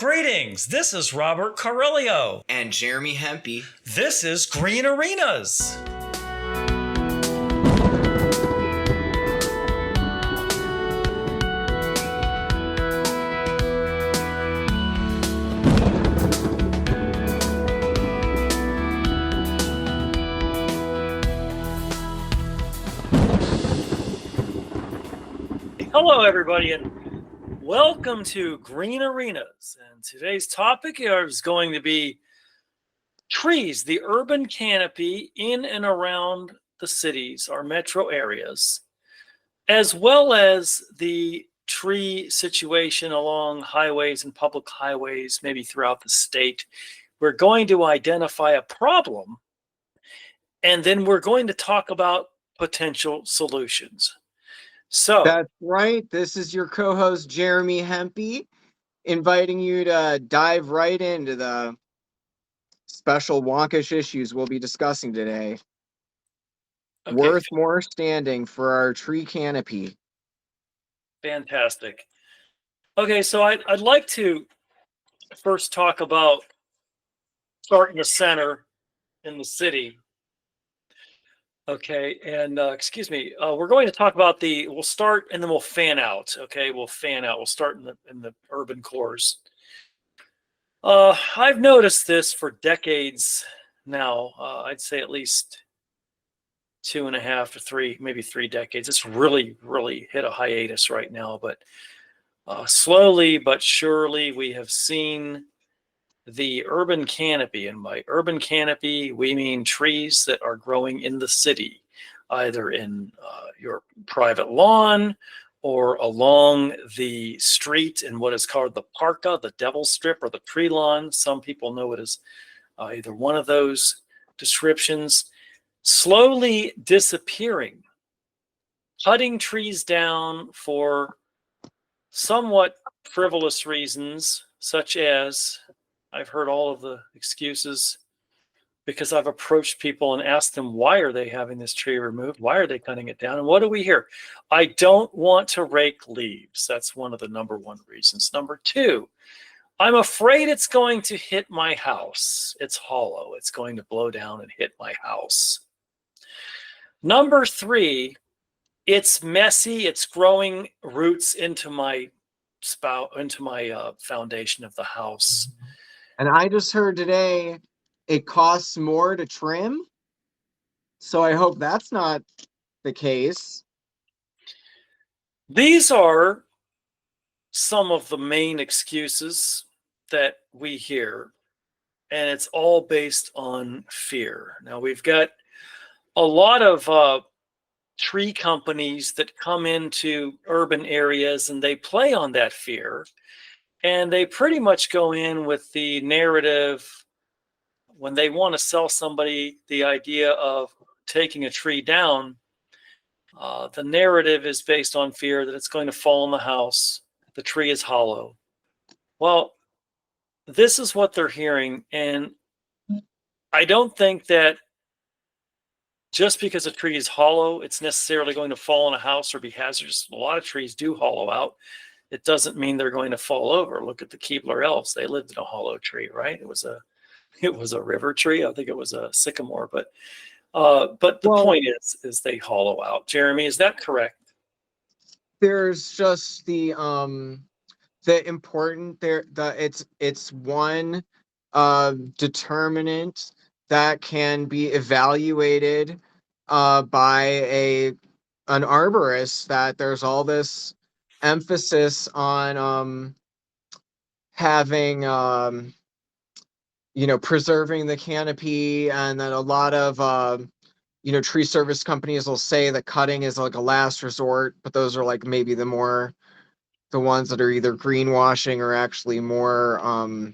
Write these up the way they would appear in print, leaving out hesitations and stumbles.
Greetings, this is Robert Carillio. And Jeremy Hempy. This is Green Arenas. Hello, everybody, and welcome to Green Arenas. And today's topic is going to be trees, the urban canopy in and around the cities, our metro areas, as well as the tree situation along highways and public highways, maybe throughout the state. We're going to identify a problem, and then we're going to talk about potential solutions. So that's right. This is your co-host Jeremy Hempy, inviting you to dive right into the special wonkish issues we'll be discussing today. Okay. Worth more standing for our tree canopy. Fantastic. Okay, so I'd like to first talk about starting the center in the city. Okay, and excuse me, we're going to talk about we'll start and then we'll fan out. Okay, we'll fan out. We'll start in the urban cores. I've noticed this for decades now. I'd say at least 2.5 to 3, maybe 3 decades. It's really, really hit a hiatus right now, but slowly but surely we have seen the urban canopy. And by urban canopy, we mean trees that are growing in the city, either in your private lawn or along the street in what is called the parka, the devil strip, or the tree lawn. Some people know it as either one of those descriptions. Slowly disappearing, cutting trees down for somewhat frivolous reasons, such as I've heard all of the excuses because I've approached people and asked them, why are they having this tree removed? Why are they cutting it down? And what do we hear? I don't want to rake leaves. That's one of the number one reasons. Number two, I'm afraid it's going to hit my house. It's hollow. It's going to blow down and hit my house. Number three, it's messy. It's growing roots into my foundation of the house. And I just heard today it costs more to trim. So I hope that's not the case. These are some of the main excuses that we hear, and it's all based on fear. Now, we've got a lot of tree companies that come into urban areas and they play on that fear. And they pretty much go in with the narrative when they want to sell somebody the idea of taking a tree down. The narrative is based on fear that it's going to fall on the house. The tree is hollow. Well, this is what they're hearing. And I don't think that just because a tree is hollow, it's necessarily going to fall on a house or be hazardous. A lot of trees do hollow out. It doesn't mean they're going to fall over. Look at the Keebler elves. They lived in a hollow tree, right? It was a river tree. I think it was a sycamore, but the point is they hollow out. Jeremy, is that correct? There's just the important there. It's one determinant that can be evaluated by an arborist, that there's all this emphasis on having preserving the canopy, and then a lot of tree service companies will say that cutting is like a last resort, but those are like maybe the ones that are either greenwashing or actually more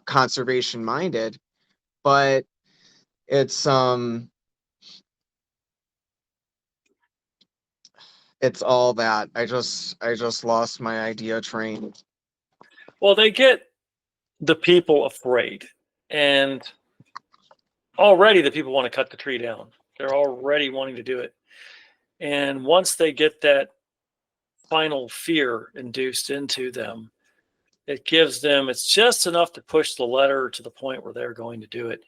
conservation minded. But it's all that. I just lost my idea train. Well, they get the people afraid, and already the people want to cut the tree down. They're already wanting to do it. And once they get that final fear induced into them, It gives them, it's just enough to push the letter to the point where they're going to do it.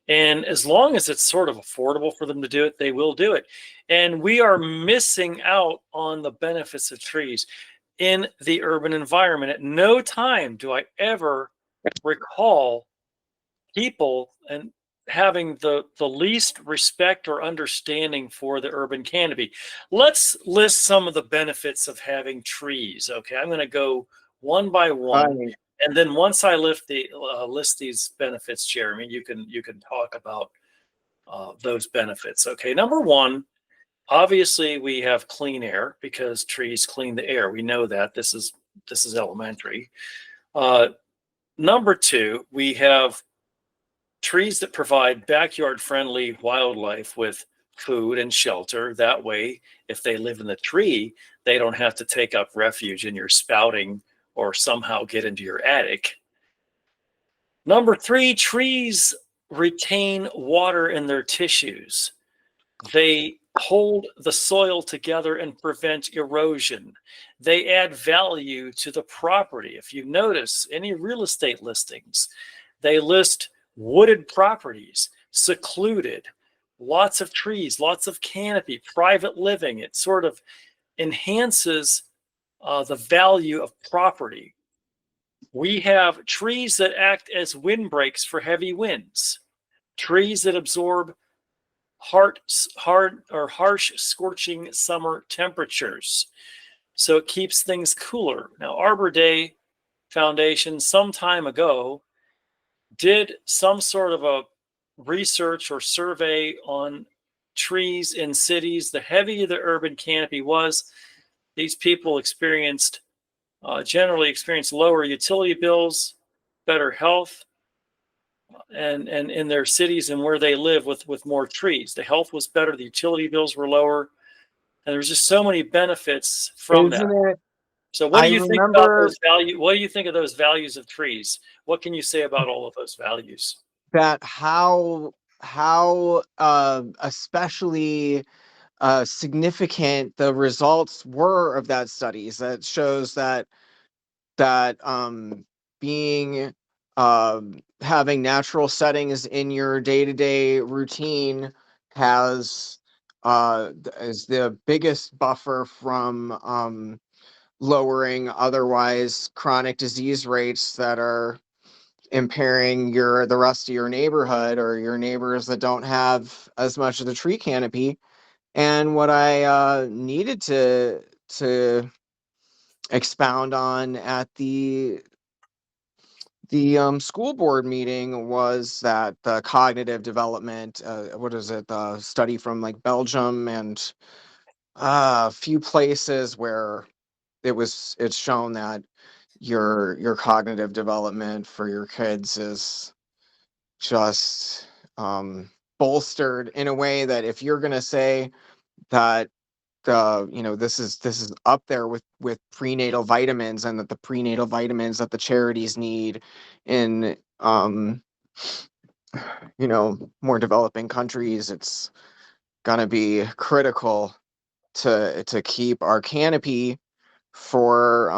And as long as it's sort of affordable for them to do it, they will do it. And we are missing out on the benefits of trees in the urban environment. At no time do I ever recall people and having the least respect or understanding for the urban canopy. Let's list some of the benefits of having trees. Okay, I'm going to go one by one, Right. and then once I list these benefits, Jeremy, you can talk about those benefits. Okay, number one, obviously we have clean air because trees clean the air. We know that this is elementary. Uh, Number two, we have trees that provide backyard friendly wildlife with food and shelter. That way, if they live in the tree, they don't have to take up refuge in your spouting or somehow get into your attic. Number three, trees retain water in their tissues. They hold the soil together and prevent erosion. They add value to the property. If you notice any real estate listings, they list wooded properties, secluded, lots of trees, lots of canopy, private living. It sort of enhances the value of property. We have trees that act as windbreaks for heavy winds, trees that absorb harsh, scorching summer temperatures. So it keeps things cooler. Now, Arbor Day Foundation some time ago did some sort of a research or survey on trees in cities. The heavier the urban canopy was, these people generally experienced lower utility bills, better health, and in their cities and where they live with more trees. The health was better, the utility bills were lower, and there's just so many benefits from that. Isn't it? So what do I you think about remember those value? What do you think of those values of trees? What can you say about all of those values? that how especially significant the results were of that studies. That shows that being having natural settings in your day-to-day routine has is the biggest buffer from lowering otherwise chronic disease rates that are impairing the rest of your neighborhood or your neighbors that don't have as much of the tree canopy. And what I needed to expound on at the school board meeting was that the cognitive development, what is it, the study from like Belgium and a few places where it's shown that your cognitive development for your kids is just bolstered in a way that if you're going to say that this is up there with prenatal vitamins, and that the prenatal vitamins that the charities need in more developing countries, it's gonna be critical to keep our canopy for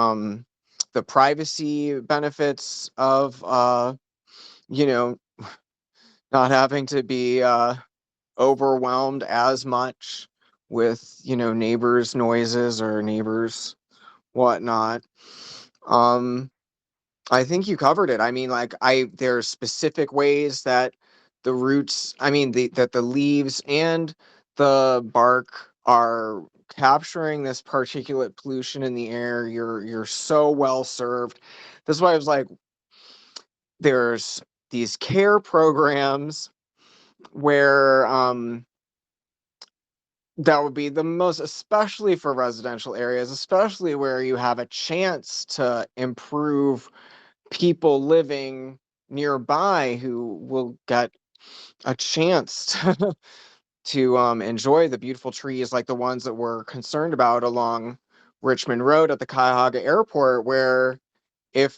the privacy benefits of you know not having to be overwhelmed as much with neighbors noises or neighbors whatnot. um I think you covered it. I mean, like, there's specific ways that the roots, I mean, that the leaves and the bark are capturing this particulate pollution in the air. You're so well served. That's why I was like, there's these care programs where that would be the most, especially for residential areas, especially where you have a chance to improve people living nearby who will get a chance to enjoy the beautiful trees like the ones that we're concerned about along Richmond Road at the Cuyahoga Airport, where if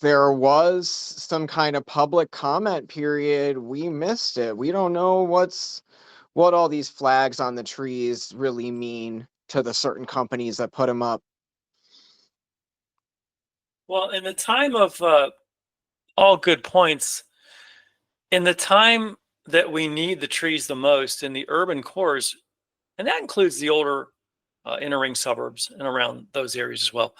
there was some kind of public comment period, we missed it. We don't know what all these flags on the trees really mean to the certain companies that put them up. Well, in the time of all good points, in the time that we need the trees the most in the urban cores, and that includes the older inner ring suburbs and around those areas as well.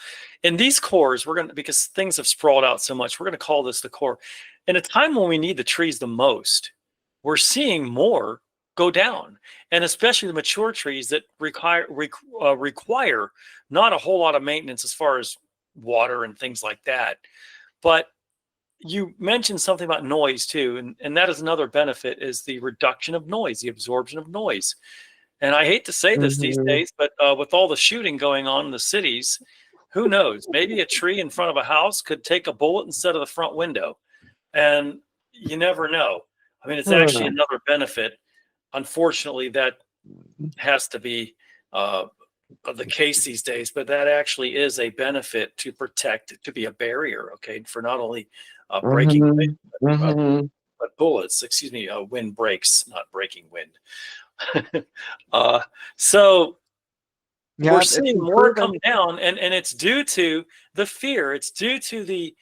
In these cores, we're going to, because things have sprawled out so much, we're going to call this the core. In a time when we need the trees the most, we're seeing more go down, and especially the mature trees that require not a whole lot of maintenance as far as water and things like that. But you mentioned something about noise too, and that is another benefit, is the reduction of noise, the absorption of noise. And I hate to say this these Mhm. days, but with all the shooting going on in the cities, who knows? Maybe a tree in front of a house could take a bullet instead of the front window. And you never know. I mean, it's actually Huh. another benefit. Unfortunately, that has to be uh, the case these days, but that actually is a benefit to protect, to be a barrier, okay, for not only breaking Mhm. Mhm. but bullets, excuse me, wind breaks, not breaking wind. uh, so we're Yep, it's seeing been more come proven. down, and it's due to the fear. It's due to the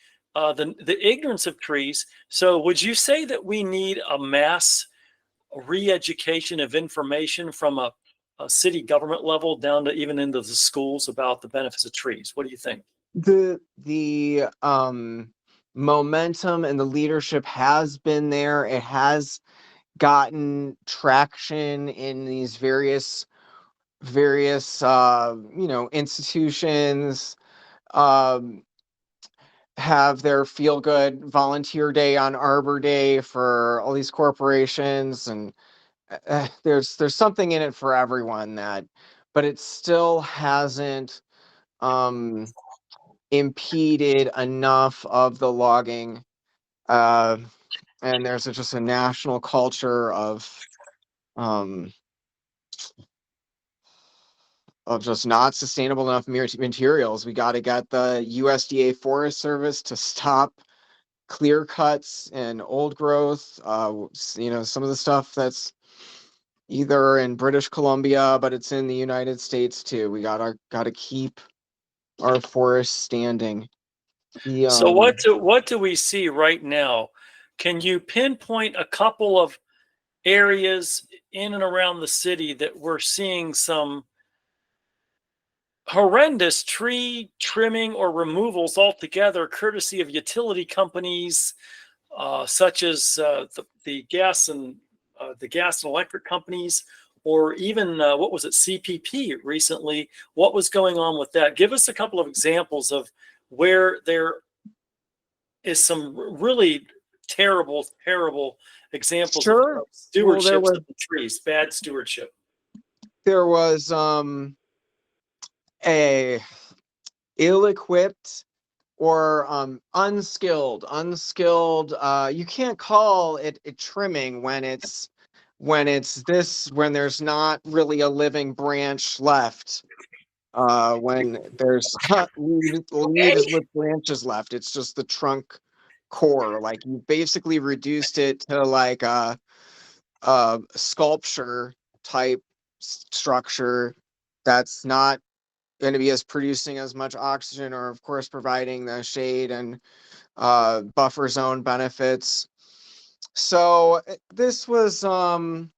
ignorance of trees. So, would you say that we need a mass re-education of information from a city government level down to even into the schools about the benefits of trees? What do you think? The momentum and the leadership has been there. It has gotten traction in these various institutions, um have their feel good volunteer day on Arbor Day for all these corporations, and there's something in it for everyone, that but it still hasn't um impeded enough of the logging, uh and there's just a national culture um of just not sustainable enough materials. We got to get the USDA Forest Service to stop clear cuts and old growth. Some of the stuff that's either in British Columbia, but it's in the United States too. We gotta keep our forests standing. The So, what do we see right now? Can you pinpoint a couple of areas in and around the city that we're seeing some horrendous tree trimming or removals altogether, courtesy of utility companies such as the gas and electric companies, or even what was it, CPP recently? What was going on with that? Give us a couple of examples of where there is some really terrible, terrible examples Sure. of Well, there stewardships was of the trees, bad stewardship. there was a ill-equipped or unskilled, you can't call it trimming when when there's not really a living branch left, when there's not leaves with branches left. It's just the trunk core. Like, you basically reduced it to like a sculpture type structure that's not going to be as producing as much oxygen, or of course providing the shade and buffer zone benefits. So this was the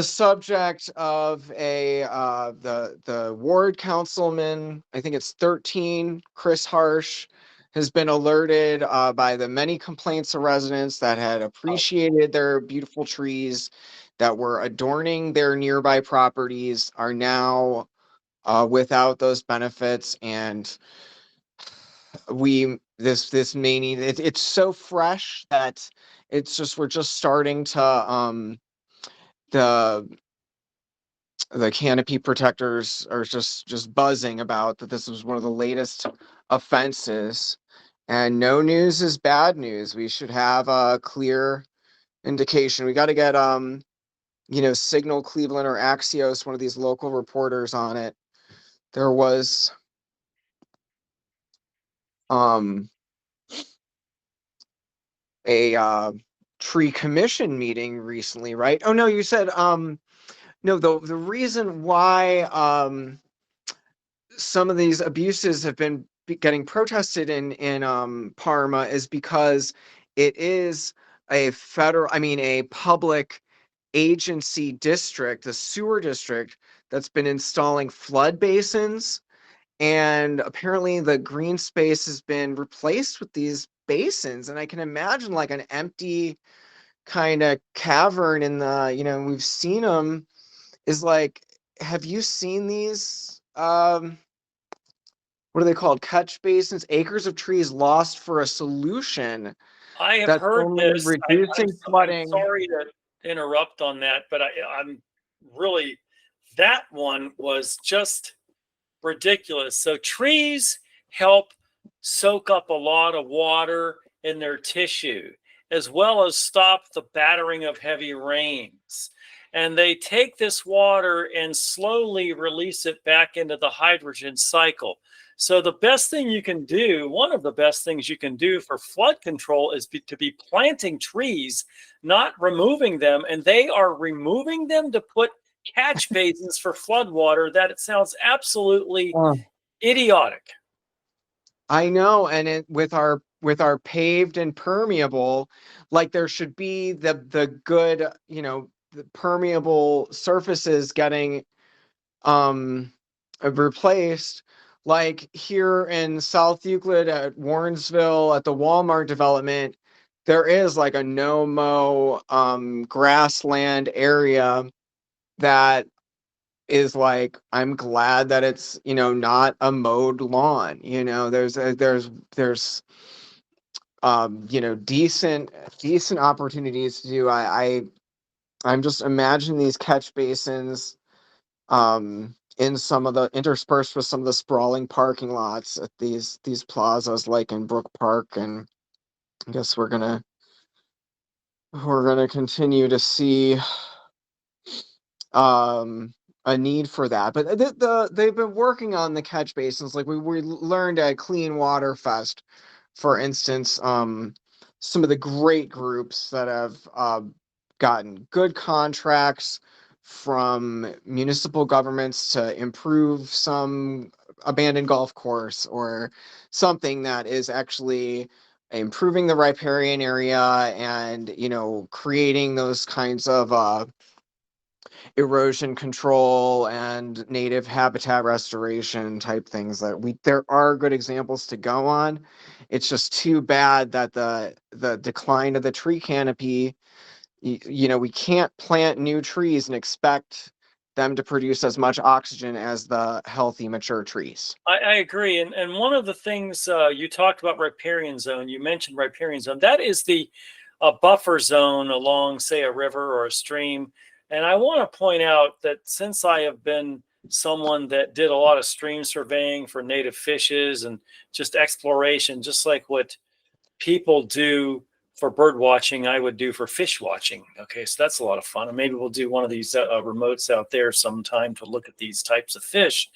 subject of the ward councilman. I think it's 13, Chris Harsh, has been alerted by the many complaints of residents that had appreciated their beautiful trees that were adorning their nearby properties, are now without those benefits. And we this may need it's so fresh that we're just starting to the canopy protectors are just buzzing about that this was one of the latest offenses. And no news is bad news. We should have a clear indication. We got to get Signal Cleveland or Axios, one of these local reporters, on it. There was um a tree commission meeting recently, right? Oh no, you said no, the reason why some of these abuses have been getting protested in Parma is because it is a public agency district, a sewer district that's been installing flood basins, and apparently the green space has been replaced with these basins. And I can imagine like an empty kind of cavern in the, we've seen them, is like, have you seen these what are they called, catch basins, acres of trees lost for a solution I have that's heard only this. reducing I'm flooding. sorry to interrupt on that, but I'm really, that one was just ridiculous. So trees help soak up a lot of water in their tissue, as well as stop the battering of heavy rains. And they take this water and slowly release it back into the hydrogen cycle. So the best thing you can do, one of the best things you can do for flood control is to be planting trees, not removing them. And they are removing them to put catch basins for flood water. That it sounds absolutely idiotic. I know, and with our paved and permeable, like there should be the good, the permeable surfaces getting replaced. Like here in South Euclid at Warrensville at the Walmart development, there is like a no mow grassland area that is like, I'm glad that it's, not a mowed lawn. There's decent opportunities to do. I'm just imagining these catch basins in some of the interspersed with some of the sprawling parking lots at these plazas like in Brook Park. And I guess we're gonna continue to see um a need for that. But they've been working on the catch basins. Like we learned at Clean Water Fest, for instance, some of the great groups that have gotten good contracts from municipal governments to improve some abandoned golf course or something that is actually improving the riparian area and creating those kinds of erosion control and native habitat restoration type things. There are good examples to go on. It's just too bad that the decline of the tree canopy, we can't plant new trees and expect them to produce as much oxygen as the healthy mature trees. I agree. And one of the things you talked about riparian zone, you mentioned riparian zone. That is the buffer zone along, say, a river or a stream. And I want to point out that since I have been someone that did a lot of stream surveying for native fishes and just exploration, just like what people do for bird watching, I would do for fish watching. Okay, so that's a lot of fun. And maybe we'll do one of these remotes out there sometime to look at these types of fish.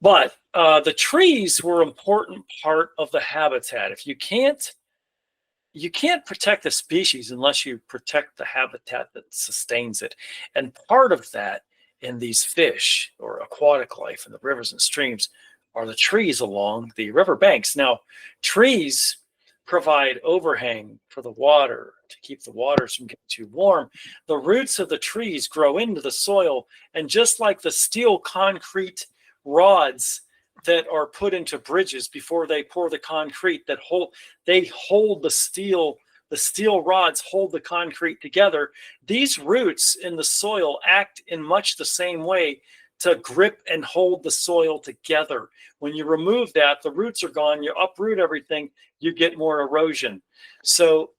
But the trees were an important part of the habitat. If you can't protect the species unless you protect the habitat that sustains it. And part of that in these fish or aquatic life in the rivers and streams are the trees along the river banks. Now, trees provide overhang for the water to keep the waters from getting too warm. The roots of the trees grow into the soil, and just like the steel concrete rods that are put into bridges before they pour the concrete, they hold the steel rods hold the concrete together. These roots in the soil act in much the same way to grip and hold the soil together. When you remove that, the roots are gone, you uproot everything, you get more erosion. So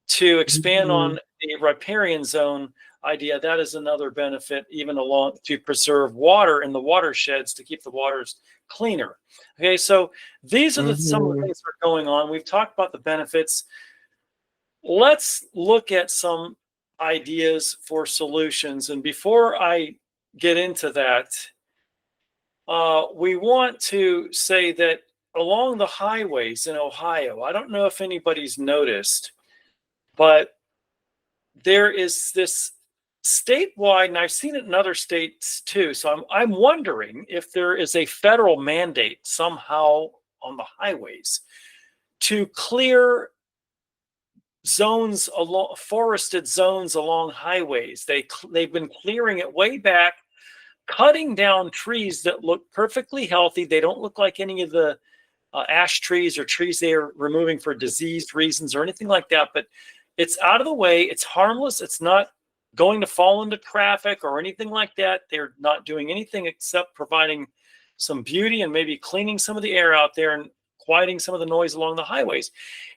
to expand on the riparian zone idea, that is another benefit, even along to preserve water in the watersheds to keep the waters cleaner. Okay, so these are some of the things that are going on. We've talked about the benefits. Let's look at some ideas for solutions. And before I get into that, we want to say that along the highways in Ohio, I don't know if anybody's noticed, but there is this statewide, and I've seen it in other states too. So I'm wondering if there is a federal mandate somehow on the highways to clear zones along forested zones along highways. They've been clearing it way back, cutting down trees that look perfectly healthy. They don't look like any of the ash trees or trees they are removing for disease reasons or anything like that. But it's out of the way. It's harmless. It's not going to fall into traffic or anything like that. They're not doing anything except providing some beauty and maybe cleaning some of the air out there and quieting some of the noise along the highways.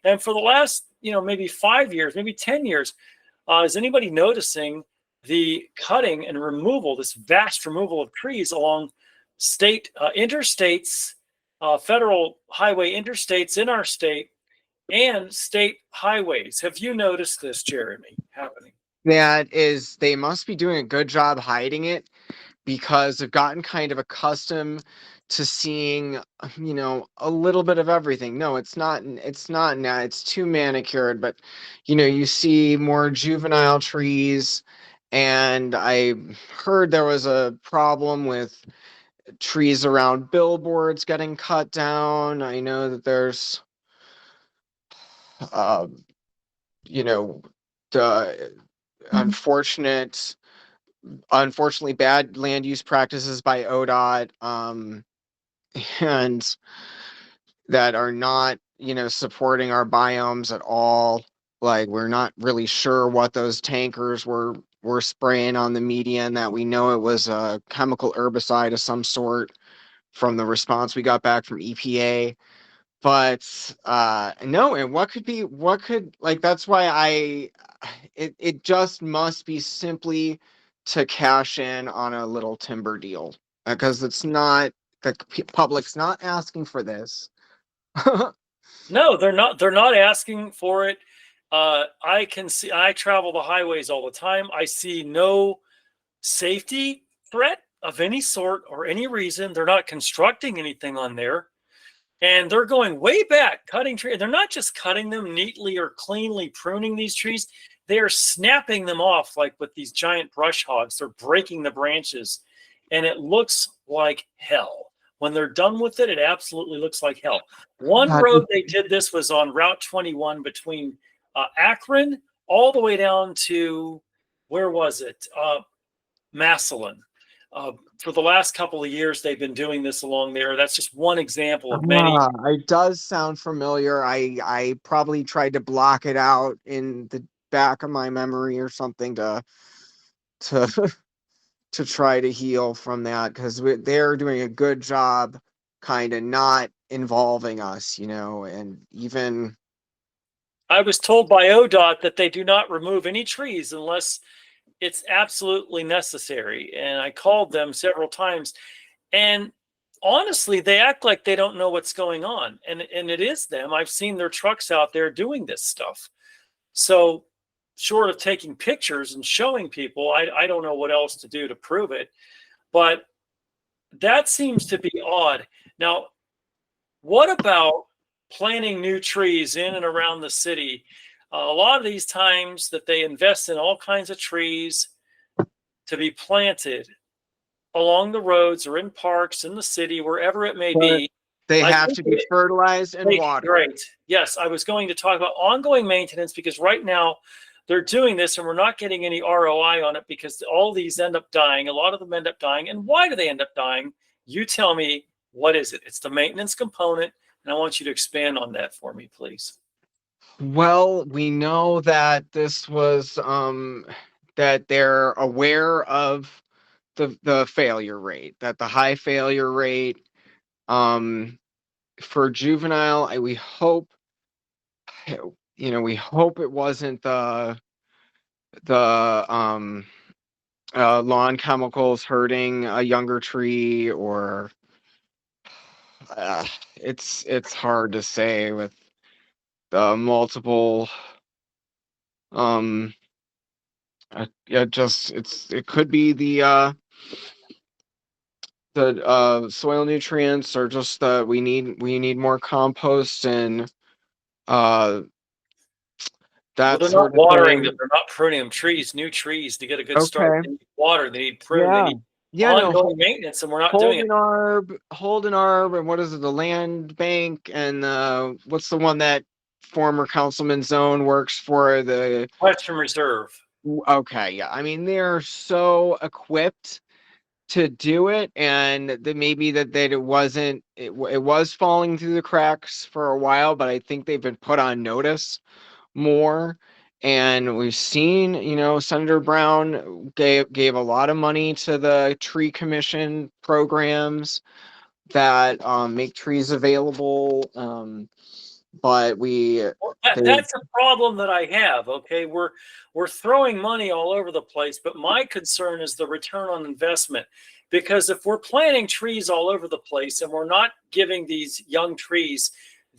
And for the last, maybe 5 years, maybe 10 years, is anybody noticing the cutting and removal, this vast removal of trees along state interstates, federal highway interstates in our state, and state highways? Have you noticed this, Jeremy, happening? They must be doing a good job hiding it, because they've gotten kind of accustomed to seeing, a little bit of everything. No, it's not now. It's too manicured, but you see more juvenile trees, and I heard there was a problem with trees around billboards getting cut down. I know that there's, uh, the unfortunately bad land use practices by ODOT, and that are not, supporting our biomes at all. Like, we're not really sure what those tankers were spraying on the median, that we know it was a chemical herbicide of some sort from the response we got back from EPA. But no, and that's why it just must be simply to cash in on a little timber deal, because it's not, the public's not asking for this. No, they're not. They're not asking for it. I can see. I travel the highways all the time. I see no safety threat of any sort or any reason. They're not constructing anything on there, and they're going way back, cutting trees. They're not just cutting them neatly or cleanly pruning these trees. They are snapping them off like with these giant brush hogs. They're breaking the branches, and it looks like hell. When they're done with it, it absolutely looks like hell. One God, road they did this was on Route 21 between Akron all the way down to, where was it? Massillon. For the last couple of years, they've been doing this along there. That's just one example of many. it does sound familiar. I probably tried to block it out in the back of my memory or something to to try to heal from that, because they're doing a good job kind of not involving us, and even I was told by ODOT that they do not remove any trees unless it's absolutely necessary. And I called them several times. And honestly, they act like they don't know what's going on. And it is them. I've seen their trucks out there doing this stuff. So, short of taking pictures and showing people, I don't know what else to do to prove it. But that seems to be odd. Now, what about planting new trees in and around the city? A lot of these times that they invest in all kinds of trees to be planted along the roads or in parks in the city, wherever it may be. they I have think to be fertilized and watered. Great. Yes, I was going to talk about ongoing maintenance, because right now they're doing this and we're not getting any ROI on it, because all these end up dying. A lot of them end up dying. And why do they end up dying? You tell me, what is it? It's the maintenance component. And I want you to expand on that for me, please. Well, we know that this was that they're aware of the failure rate, that the high failure rate, for juvenile. We hope, we hope it wasn't the lawn chemicals hurting a younger tree, or it's hard to say with the multiple, um it could be the soil nutrients, or just that we need more compost and uh Well, that they're not sort of watering thing. them. They're not pruning them. Trees, new trees, to get a good start. Okay. They need water. They need prune. They Yeah. need Yeah, no, ongoing maintenance, and we're not doing it. Holden Arb, and what is it, the land bank, and what's the one that former Councilman Zone works for? The Western Reserve. Okay, yeah. I mean, they're so equipped to do it, and that maybe that it wasn't it was falling through the cracks for a while, but I think they've been put on notice more. And we've seen, Senator Brown gave a lot of money to the tree commission programs that make trees available. But Well, they that's a problem that I have. Okay, we're throwing money all over the place, but my concern is the return on investment. Because if we're planting trees all over the place and we're not giving these young trees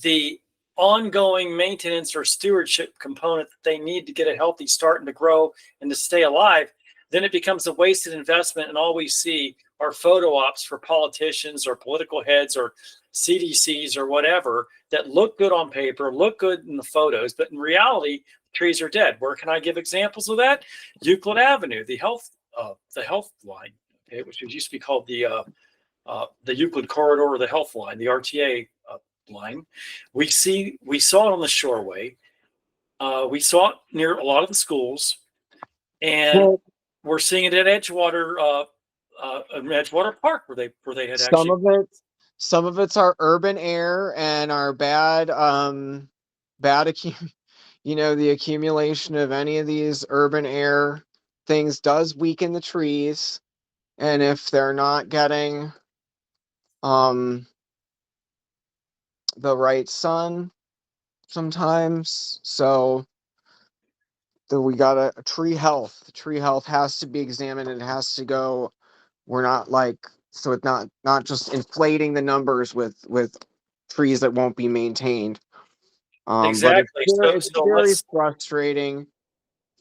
the ongoing maintenance or stewardship component that they need to get a healthy start and to grow and to stay alive, then it becomes a wasted investment, and all we see are photo ops for politicians or political heads or CDCs or whatever that look good on paper, look good in the photos, but in reality, trees are dead. Where can I give examples of that? Euclid Avenue, the health line, okay, which used to be called the Euclid corridor or the health line, the RTA line. We saw it on the Shoreway. We saw it near a lot of the schools, and well, we're seeing it at Edgewater Park, where they had some actually. of it some of it's our urban air and our bad the accumulation of any of these urban air things does weaken the trees, and if they're not getting um the right sun sometimes. So we got a tree health. Tree health has to be examined, and it has to go. We're not like, so it's not just inflating the numbers with trees that won't be maintained. But Exactly. So it's so very let's frustrating,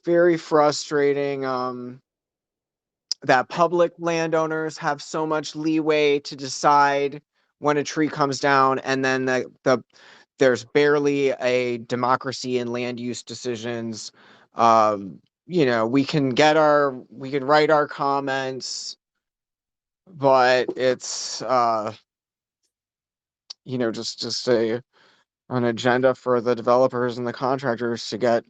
very frustrating. That public landowners have so much leeway to decide when a tree comes down, and then there's barely a democracy in land use decisions. We can write our comments, but it's just an agenda for the developers and the contractors to get.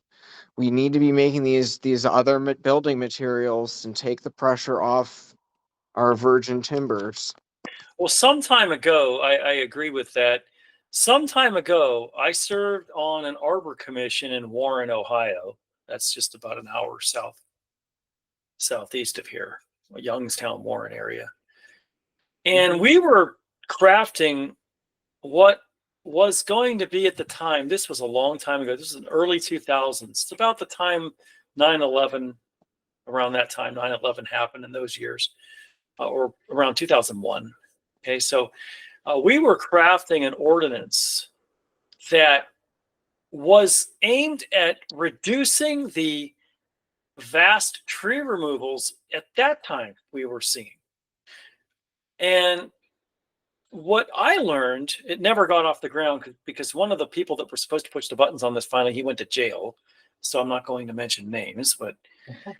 We need to be making these other building materials and take the pressure off our virgin timbers. Well, some time ago, I agree with that. Some time ago, I served on an arbor commission in Warren, Ohio. That's just about an hour southeast of here, Youngstown, Warren area. And we were crafting what was going to be at the time. This was a long time ago. This was in early 2000s. It's about the time 9/11, around that time 9/11 happened in those years, or around 2001. Okay, so we were crafting an ordinance that was aimed at reducing the vast tree removals at that time we were seeing. And what I learned, it never got off the ground because one of the people that were supposed to push the buttons on this finally, he went to jail. So I'm not going to mention names, but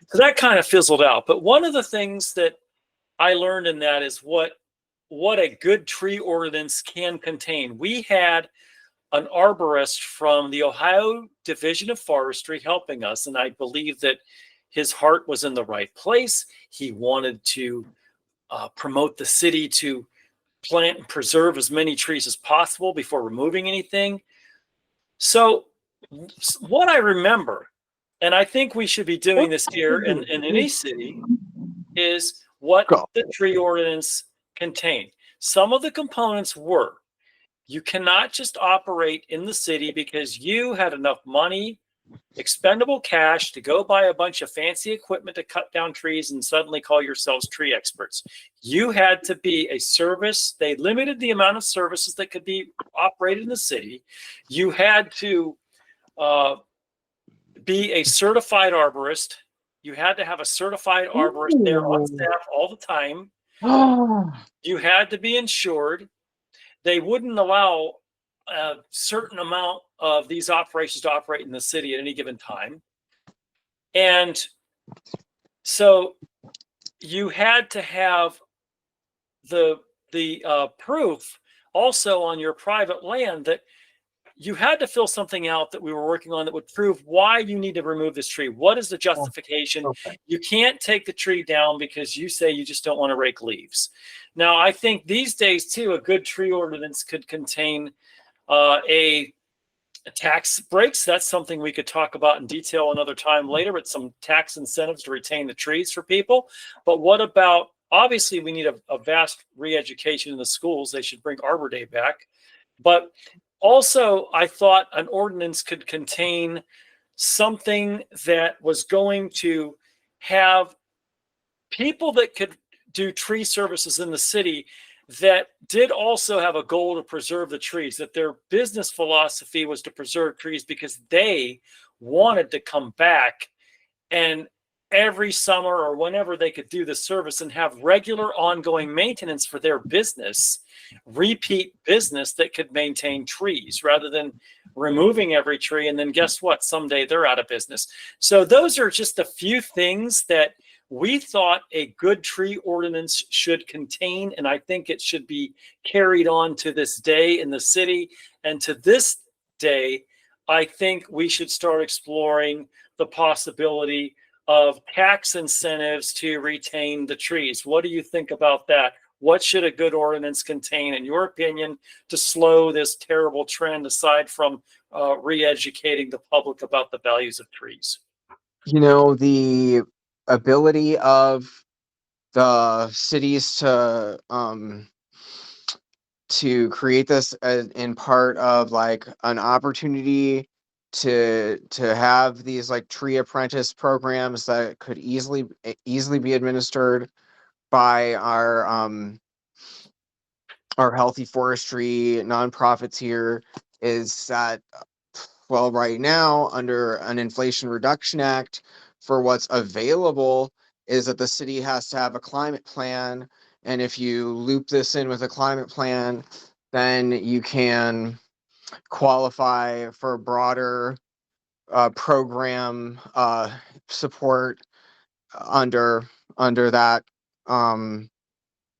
so that kind of fizzled out. But one of the things that I learned in that is what a good tree ordinance can contain. We had an arborist from the Ohio Division of Forestry helping us, and I believe that his heart was in the right place. He wanted to promote the city to plant and preserve as many trees as possible before removing anything. So what I remember, and I think we should be doing this here in any city, is what the tree ordinance contained. Some of the components were, you cannot just operate in the city because you had enough money, expendable cash, to go buy a bunch of fancy equipment to cut down trees and suddenly call yourselves tree experts. You had to be a service. They limited the amount of services that could be operated in the city. You had to be a certified arborist. You had to have a certified arborist there on staff all the time. You had to be insured. They wouldn't allow a certain amount of these operations to operate in the city at any given time. And so you had to have the proof also on your private land that you had to fill something out that we were working on that would prove why you need to remove this tree. What is the Oh, justification? okay. You can't take the tree down because you say you just don't want to rake leaves. Now, I think these days, too, a good tree ordinance could contain a tax breaks. That's something we could talk about in detail another time later, but some tax incentives to retain the trees for people. But what about, obviously, we need a vast re-education in the schools. They should bring Arbor Day back. But also, I thought an ordinance could contain something that was going to have people that could do tree services in the city that did also have a goal to preserve the trees, that their business philosophy was to preserve trees because they wanted to come back and every summer or whenever they could do the service and have regular ongoing maintenance for their business, repeat business that could maintain trees rather than removing every tree. And then guess what? Someday they're out of business. So those are just a few things that we thought a good tree ordinance should contain. And I think it should be carried on to this day in the city. And to this day, I think we should start exploring the possibility of tax incentives to retain the trees. What do you think about that? What should a good ordinance contain, in your opinion, to slow this terrible trend aside from re-educating the public about the values of trees? The ability of the cities to create this in part of like an opportunity to have these like tree apprentice programs that could easily be administered by our healthy forestry nonprofits here is that, well, right now under an Inflation Reduction Act, for what's available is that the city has to have a climate plan, and if you loop this in with a climate plan, then you can qualify for broader program support under that um,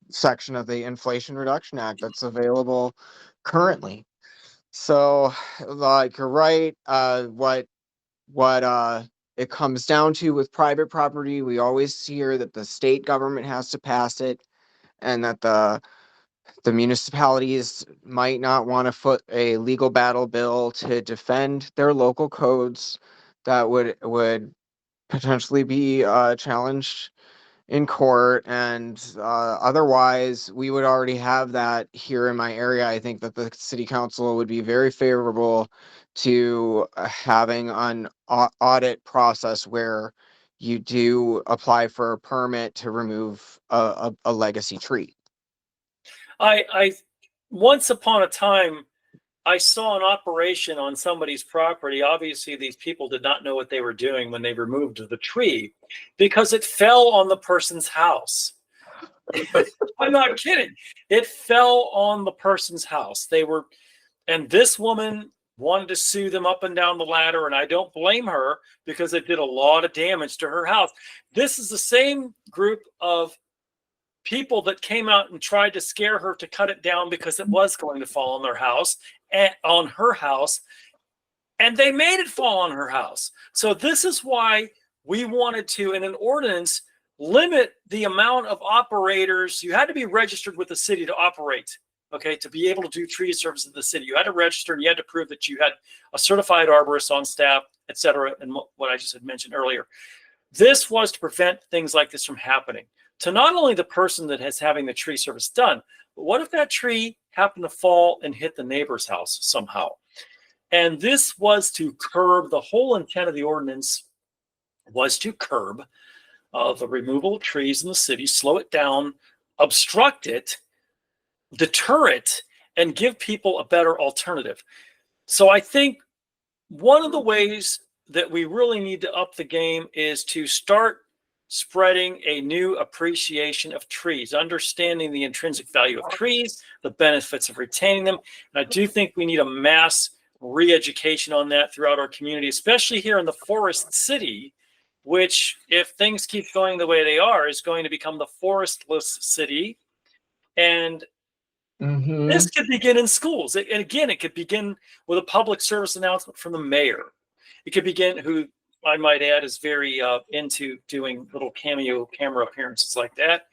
section of the Inflation Reduction Act that's available currently. So, like, you're right. What it comes down to with private property, we always hear that the state government has to pass it, and that the municipalities might not want to foot a legal battle bill to defend their local codes that would potentially be challenged in court, and otherwise we would already have that here in my area. I think that the city council would be very favorable to having an audit process where you do apply for a permit to remove a legacy tree. I once upon a time, I saw an operation on somebody's property. Obviously, these people did not know what they were doing when they removed the tree because it fell on the person's house. I'm not kidding. It fell on the person's house. And this woman wanted to sue them up and down the ladder, and I don't blame her because it did a lot of damage to her house. This is the same group of people that came out and tried to scare her to cut it down because it was going to fall on their house and on her house, and they made it fall on her house. So this is why we wanted to, in an ordinance, limit the amount of operators. You had to be registered with the city to operate, okay, to be able to do tree service in the city. You had to register, and you had to prove that you had a certified arborist on staff, et cetera, and what I just had mentioned earlier. This was to prevent things like this from happening to not only the person that is having the tree service done, but what if that tree happened to fall and hit the neighbor's house somehow? And this was to curb, the whole intent of the ordinance was to curb the removal of trees in the city, slow it down, obstruct it, deter it, and give people a better alternative. So I think one of the ways that we really need to up the game is to start spreading a new appreciation of trees, understanding the intrinsic value of trees, the benefits of retaining them. And I do think we need a mass re-education on that throughout our community, especially here in the forest city, which, if things keep going the way they are, is going to become the forestless city. And this could begin in schools. And again, it could begin with a public service announcement from the mayor. It could begin, who I might add is very into doing little cameo camera appearances like that.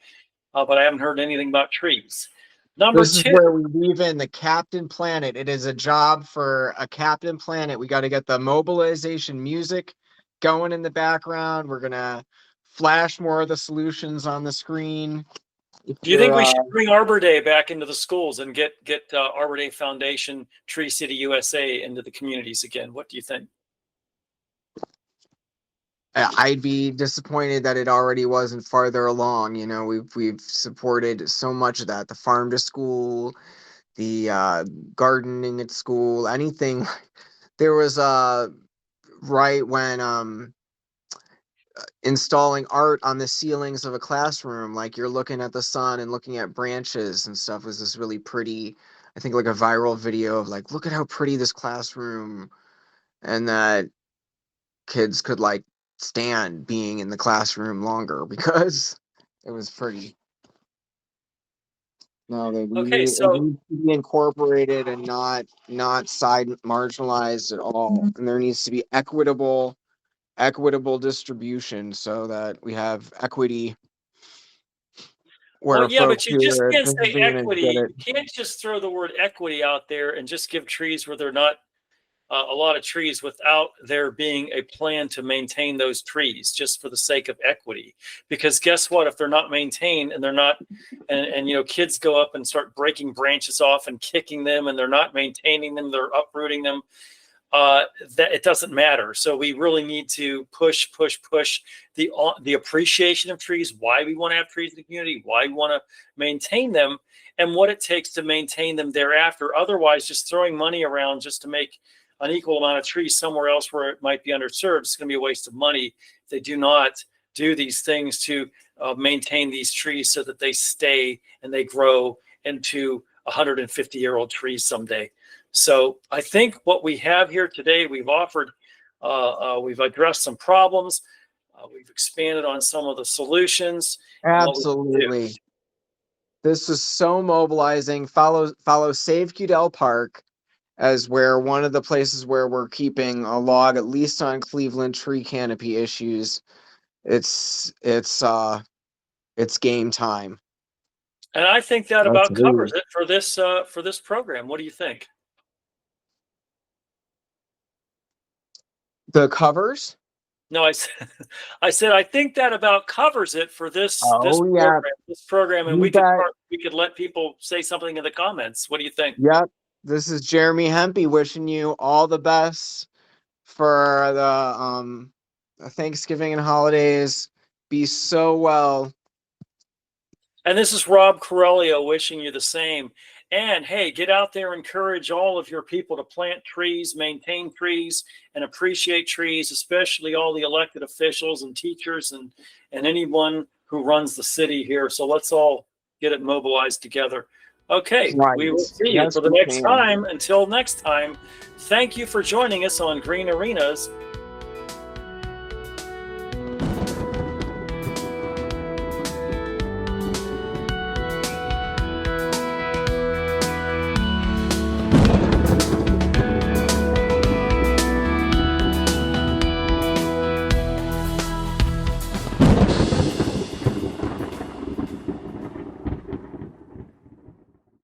But I haven't heard anything about trees. Number This is two, where we weave in the Captain Planet. It is a job for a Captain Planet. We got to get the mobilization music going in the background. We're gonna flash more of the solutions on the screen. do you think we should bring Arbor Day back into the schools and get Arbor Day Foundation, Tree City USA into the communities again? What do you think? I'd be disappointed that it already wasn't farther along. You know, we've supported so much of that. The farm to school, the gardening at school, anything. There was right when installing art on the ceilings of a classroom, like you're looking at the sun and looking at branches and stuff, was this really pretty, I think, like a viral video of like, look at how pretty this classroom, and that kids could like stand being in the classroom longer because it was pretty. No, that Okay, it so needs to be incorporated and not side marginalized at all. And there needs to be equitable distribution so that we have equity well, where yeah, folks but you who just are can't say interested in it get equity. it. You can't just throw the word equity out there and just give trees where they're not a lot of trees without there being a plan to maintain those trees just for the sake of equity. Because guess what? If they're not maintained and they're not, and you know, kids go up and start breaking branches off and kicking them, and they're not maintaining them, they're uprooting them. That it doesn't matter. So we really need to push the appreciation of trees, why we want to have trees in the community, why we want to maintain them, and what it takes to maintain them thereafter. Otherwise, just throwing money around just to make an equal amount of trees somewhere else where it might be underserved, it's going to be a waste of money if they do not do these things to maintain these trees so that they stay and they grow into 150-year-old trees someday. So I think what we have here today, we've offered, we've addressed some problems, we've expanded on some of the solutions. Absolutely. This is so mobilizing. Follow Save Cudell Park as where one of the places where we're keeping a log, at least on Cleveland tree canopy issues. It's game time. And I think that Let's about covers move. it for this program. What do you think? The covers? No, I said I think that about covers it for this Oh yeah, program, and you bet. we could let people say something in the comments. What do you think? Yep. This is Jeremy Hempy wishing you all the best for the Thanksgiving and holidays. Be so well. And this is Rob Carillio wishing you the same. And hey, get out there, encourage all of your people to plant trees, maintain trees, and appreciate trees, especially all the elected officials and teachers and anyone who runs the city here. So let's all get it mobilized together. Okay, Right. we will see you Yes, for the we next can. time. Until next time, thank you for joining us on Green Arenas.